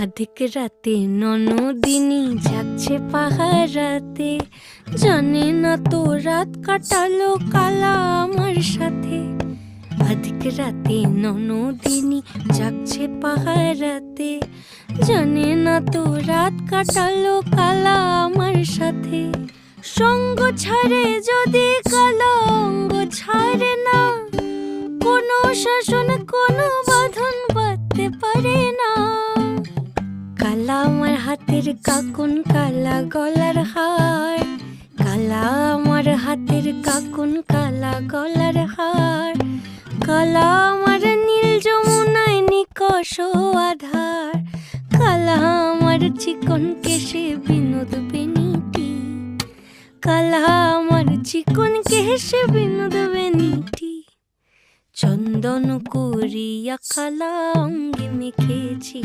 আধিক রাতে ননদিনী যাচ্ছে পাহারাতে, জানে না তো রাত কাটালো কালা আমার সাথে। আধিক রাতে ননদিনী যাচ্ছে পাহারাতে, জানে না তো রাত কাটালো কালা আমার সাথে। সঙ্গ ছাড়ে যদি কালা অঙ্গ ছাড়ে না, কোনো শাসন কোনো বাঁধন বাঁধতে পারে না। কালা আমার হাতের কাকুন কালা গলার হার, কালা আমার হাতের কাকুন কালা গলার হার। কালা আমার নীল যমুনায় নিকষ আধার, কালা আমার চিকন কেশে বিনোদ বেনিটি, কালা আমার চিকন কেশে বিনোদ বেনিটি। চন্দন করিয়া কালা অঙ্গে মেখেছি।